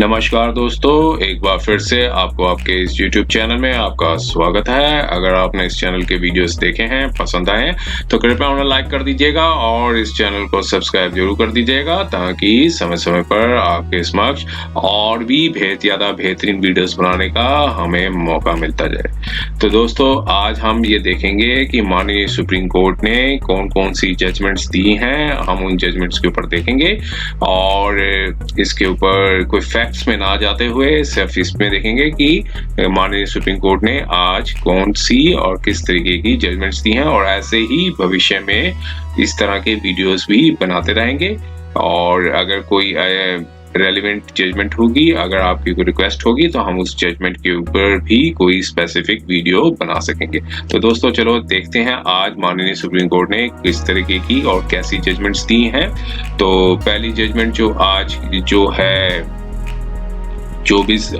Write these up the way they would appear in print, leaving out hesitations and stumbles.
नमस्कार दोस्तों, एक बार फिर से आपको आपके इस YouTube चैनल में आपका स्वागत है। अगर आपने इस चैनल के वीडियोस देखे हैं, पसंद आए हैं, तो कृपया उन्हें लाइक कर दीजिएगा और इस चैनल को सब्सक्राइब जरूर कर दीजिएगा ताकि समय-समय पर आपके समक्ष और भी ज़्यादा बेहतरीन वीडियोस बनाने का हमें मौका मिलता जाए। तो दोस्तों, आज हम ये देखेंगे कि माननीय सुप्रीम कोर्ट ने कौन-कौन सी जजमेंट्स दी हैं। हम उन जजमेंट्स के ऊपर देखेंगे और इसके ऊपर कोई फैक्ट्स में ना जाते हुए सिर्फ इसमें देखेंगे कि माननीय सुप्रीम कोर्ट ने आज कौन सी और किस तरीके की जजमेंट्स दी हैं और ऐसे ही भविष्य में इस तरह के वीडियोस भी बनाते रहेंगे। और अगर कोई रेलिवेंट जजमेंट होगी, अगर आपकी कोई रिक्वेस्ट होगी, तो हम उस जजमेंट के ऊपर भी कोई स्पेसिफिक वीडियो बना सकेंगे। तो दोस्तों, चलो देखते हैं आज माननीय सुप्रीम कोर्ट ने किस तरीके की और कैसी जजमेंट्स दी हैं। तो पहली जजमेंट जो आज जो है 24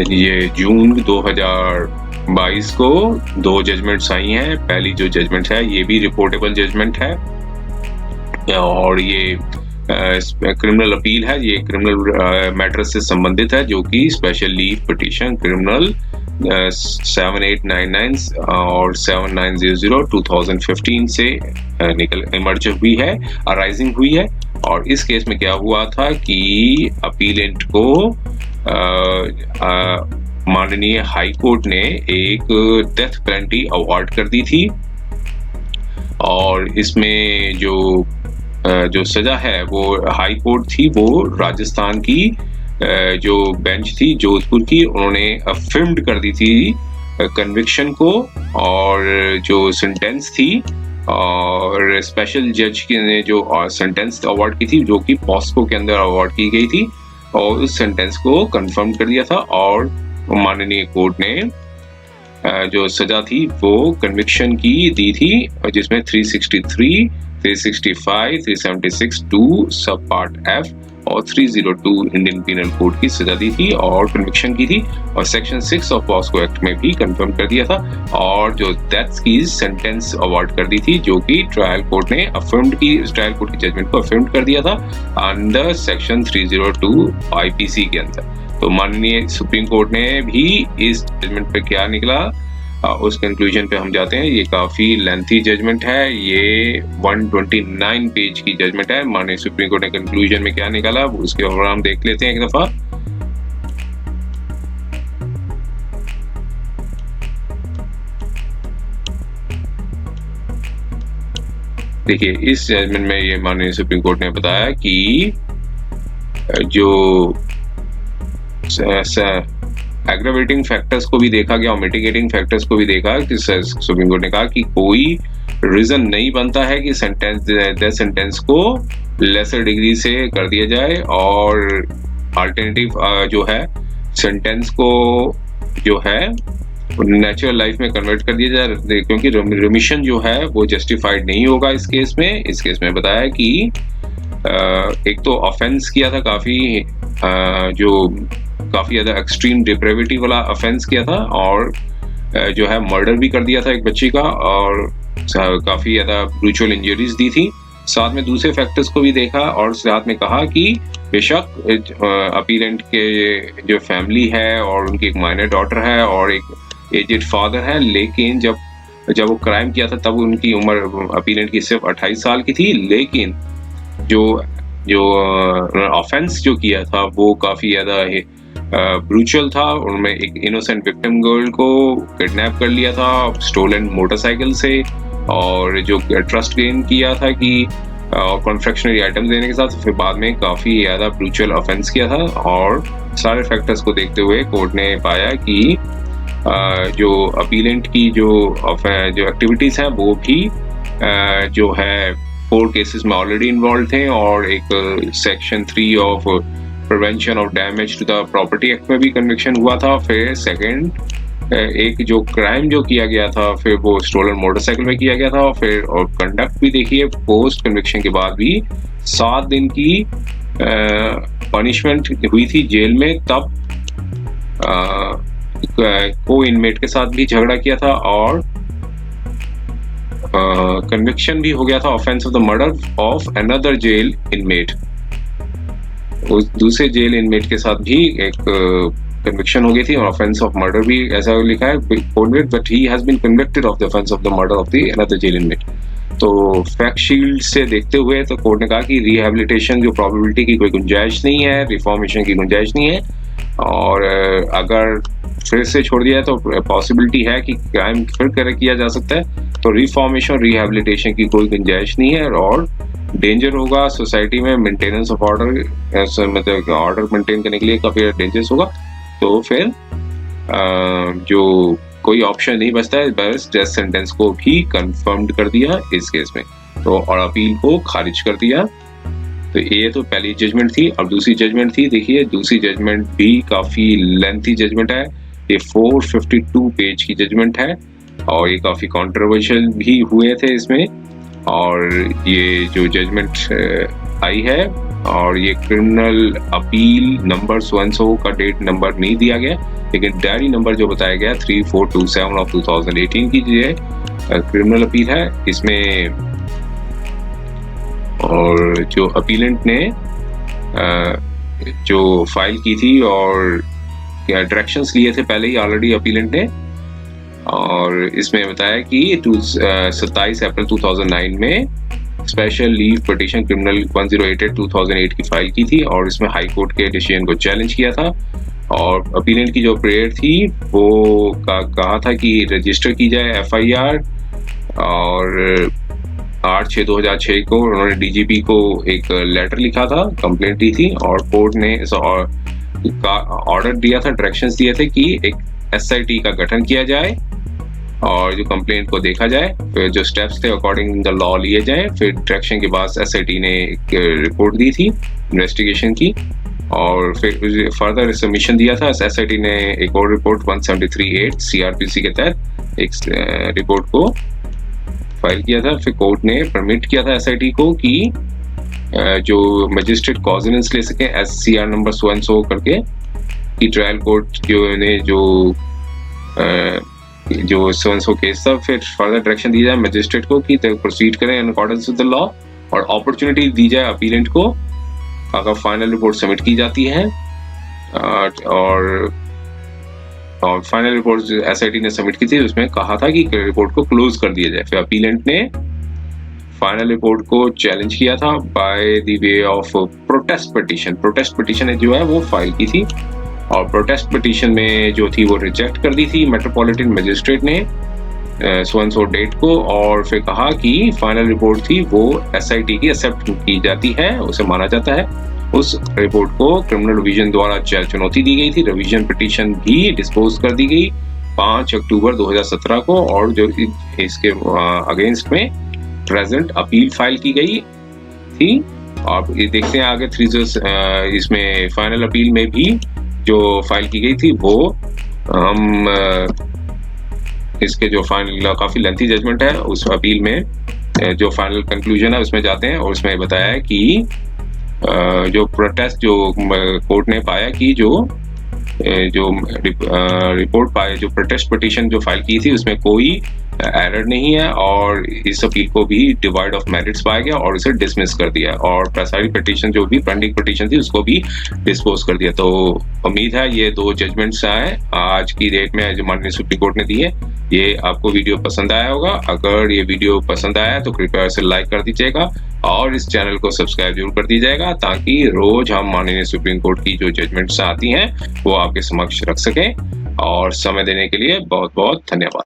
ये जून 2022 को दो जजमेंट्स आई हैं। पहली जो जजमेंट है ये भी रिपोर्टेबल जजमेंट है और ये क्रिमिनल अपील है। ये क्रिमिनल मैटर से संबंधित है जो कि स्पेशल लीव पिटीशन क्रिमिनल 7899 और 7900 2015 से इमर्ज हुई है, अराइजिंग हुई है। और इस केस में क्या हुआ था कि अपीलेंट को माननीय हाई कोर्ट ने एक डेथ पेनल्टी अवार्ड कर दी थी और इसमें जो सजा है वो हाई कोर्ट थी, वो राजस्थान की जो बेंच थी जोधपुर की, उन्होंने अफर्म्ड कर दी थी कन्विक्शन को। और जो सेंटेंस थी और स्पेशल जज ने जो सेंटेंस अवार्ड की थी जो कि पॉस्को के अंदर अवार्ड की गई थी, और उस सेंटेंस को कंफर्म कर दिया था। और माननीय कोर्ट ने जो सजा थी वो कन्विक्शन की दी थी, जिसमें 363, 365, 376 2 सब पार्ट एफ और 302 इंडियन पीनल कोड की सजा दी थी और कन्विक्शन की थी। और सेक्शन 6 ऑफ पॉस्को एक्ट में भी कंफर्म कर दिया था और जो डेथ की सेंटेंस अवार्ड कर दी थी जो कि ट्रायल कोर्ट ने अफर्म्ड की, ट्रायल कोर्ट की जजमेंट को अफर्म्ड कर दिया था अंडर सेक्शन 302 आईपीसी के अंदर। तो माननीय सुप्रीम कोर्ट ने भी इस जजमेंट पे क्या निकला, उस कंक्लूजन पे हम जाते हैं। ये काफी लेंथी जजमेंट है, ये 129 पेज की जजमेंट है। माननीय सुप्रीम कोर्ट ने कंक्लूजन में क्या निकाला उसके ऊपर हम देख लेते हैं एक दफा। देखिए, इस जजमेंट में ये माननीय सुप्रीम कोर्ट ने बताया कि जो एग्रावेटिंग फैक्टर्स को भी देखा गया और मिटिगेटिंग फैक्टर्स को भी देखा कि सुप्रीम कोर्ट ने कहा कि कोई रीजन नहीं बनता है कि डेथ सेंटेंस को लेसर डिग्री से कर दिया जाए और अल्टरनेटिव जो है सेंटेंस को जो है नेचुरल लाइफ में कन्वर्ट कर दिया जाए, क्योंकि रिमिशन जो है वो जस्टिफाइड नहीं होगा इस केस में। इस केस में बताया कि एक तो ऑफेंस किया था काफी ज्यादा एक्सट्रीम डिप्रेविटी वाला ऑफेंस किया था और जो है मर्डर भी कर दिया था एक बच्ची का और काफी ज्यादा ब्रूचुअल इंजरीज दी थी। साथ में दूसरे फैक्टर्स को भी देखा और साथ में कहा कि बेशक अपीलेंट के जो फैमिली है और उनकी एक माइनर डॉटर है और एक एजेड फादर है, लेकिन जब वो क्राइम किया था तब उनकी उम्र अपीलेंट की सिर्फ 28 साल की थी। लेकिन जो ऑफेंस जो किया था वो काफी ज्यादा ब्रूचुअल था। उनमें एक इनोसेंट विक्टिम गर्ल को किडनैप कर लिया था स्टोलन मोटरसाइकिल से और जो ट्रस्ट गेन किया था कि कॉन्फ्रेक्शनरी आइटम्स देने के साथ, फिर बाद में काफी ज्यादा ब्रूचुअल ऑफेंस किया था। और सारे फैक्टर्स को देखते हुए कोर्ट ने पाया कि जो अपीलेंट की जो एक्टिविटीज हैं वो भी जो है 4 केसेस में ऑलरेडी इन्वॉल्व थे और एक section 3 of prevention of damage to the property act में भी कन्विक्शन हुआ था। फिर सेकंड एक जो क्राइम जो किया गया था फिर वो स्टोलन मोटरसाइकिल में किया गया था। फिर और कंडक्ट भी देखिए, पोस्ट कन्विक्शन के बाद भी 7 दिन की पनिशमेंट हुई थी जेल में। तब को इनमेट के साथ भी झगड़ा किया था और कन्विक्शन भी हो गया था offence of the murder of another jail inmate. उस दूसरे जेल इनमेट के साथ भी एक कन्विक्शन हो गई थी और ऑफेंस ऑफ मर्डर भी ऐसा लिखा है कोर्ट में, but he has been convicted of the offence of the murder of the another jail inmate. तो फैक्ट शील्ड से देखते हुए तो कोर्ट ने कहा कि रिहेबिलिटेशन जो प्रोबेबिलिटी की कोई गुंजाइश नहीं है, रिफॉर्मेशन की गुंजाइश नहीं है, और अगर फिर से छोड़ दिया तो पॉसिबिलिटी है कि क्राइम फिर किया जा सकता है, तो रिफॉर्मेशन रिहेबिलिटेशन की कोई गुंजाइश नहीं है और डेंजर होगा सोसाइटी में मेंटेनेंस ऑफ ऑर्डर, मतलब ऑर्डर मेंटेन करने के लिए काफी डेंजरस होगा। तो फिर जो कोई ऑप्शन नहीं बचता है, बस डेथ सेंटेंस को भी कंफर्म्ड कर दिया इस केस में, तो और अपील को खारिज कर दिया। तो ये तो पहली जजमेंट थी। अब दूसरी जजमेंट थी, देखिए दूसरी जजमेंट भी काफी लेंथी जजमेंट है, ये 452 पेज की जजमेंट है और ये काफी कंट्रोवर्शियल भी हुए थे इसमें। और ये जो जजमेंट आई है, और ये क्रिमिनल अपील नंबर सो का डेट नंबर नहीं दिया गया, लेकिन डायरी नंबर जो बताया गया 3427 ऑफ 2018 की जो क्रिमिनल अपील है इसमें। और जो अपीलेंट ने जो फाइल की थी और डायरेक्शंस लिए थे पहले ही ऑलरेडी अपीलेंट ने, और इसमें बताया कि 27 अप्रैल 2009 में स्पेशल लीव पिटीशन क्रिमिनल 1088/2008 की फाइल की थी और इसमें हाई कोर्ट के डिसीजन को चैलेंज किया था। और अपीलेंट की जो प्रेयर थी वो कहा था कि रजिस्टर की जाए FIR, और 8/6/2006 को उन्होंने DGP को एक लेटर लिखा था, कंप्लेंट दी थी, और कोर्ट ने ऑर्डर दिया था, डायरेक्शंस दिए थे कि एक SIT का गठन किया जाए और जो कंप्लेंट को देखा जाए, फिर जो स्टेप्स थे अकॉर्डिंग द लॉ लिए जाए। फिर डायरेक्शन के बाद SIT ने एक रिपोर्ट दी थी इन्वेस्टिगेशन की, और फिर फर्दर सबमिशन दिया था। SIT ने एक और रिपोर्ट 173(8) CRPC के तहत एक रिपोर्ट को फाइल किया था। फिर कोर्ट ने परमिट किया था SIT को कि जो मजिस्ट्रेट कॉग्निजेंस ले सके SCR number so and so करके, कि ट्रायल कोर्ट जो सो एंड सो केस था, फिर फर्दर डायरेक्शन दी जाए मजिस्ट्रेट को कि प्रोसीड करें in accordance with the law, और अपॉर्चुनिटी दी जाए अपीलेंट को अगर फाइनल रिपोर्ट सबमिट की जाती है। और फाइनल रिपोर्ट जो SIT ने सबमिट की थी उसमें कहा था कि रिपोर्ट को क्लोज कर दिया जाए। फिर अपीलेंट ने फाइनल रिपोर्ट को चैलेंज किया था by the way of protest petition. Protest petition जो है वो फाइल की थी, और प्रोटेस्ट पिटीशन में जो थी वो रिजेक्ट कर दी थी मेट्रोपॉलिटन मजिस्ट्रेट ने सो एंड सो डेट को, और फिर कहा कि फाइनल रिपोर्ट थी वो SIT की एक्सेप्ट की जाती है, उसे माना जाता है। उस रिपोर्ट को क्रिमिनल रिवीजन द्वारा चुनौती दी गई थी, रिवीजन पिटीशन भी डिस्पोज कर दी गई 5 अक्टूबर 2017 को, और जो इसके अगेंस्ट में प्रेजेंट अपील फाइल की गई थी। आप ये देखते हैं आगे इसमें फाइनल अपील में भी जो फाइल की गई थी वो हम इसके जो फाइनल काफी लेंथी जजमेंट है उस अपील में जो फाइनल कंक्लूजन है उसमें जाते हैं, और उसमें बताया है कि जो प्रोटेस्ट जो कोर्ट ने पाया कि जो रिपोर्ट पाए, जो प्रोटेस्ट पिटीशन जो फाइल की थी उसमें कोई एरर नहीं है, और इस अपील को भी डिवाइड ऑफ मेरिट्स पाया गया और उसे डिसमिस कर दिया, और सारी पिटीशन जो भी पेंडिंग पिटीशन थी उसको भी डिस्पोज कर दिया। तो उम्मीद है ये 2 जजमेंट्स आए आज की डेट में जो माननीय सुप्रीम कोर्ट ने दी है, ये आपको वीडियो पसंद आया होगा। अगर ये वीडियो पसंद आया तो कृपया इसे लाइक कर दीजिएगा और इस चैनल को सब्सक्राइब जरूर कर दीजिएगा, ताकि रोज हम माननीय सुप्रीम कोर्ट की जो जजमेंट्स आती हैं वो आपके समक्ष रख सकें। और समय देने के लिए बहुत बहुत धन्यवाद।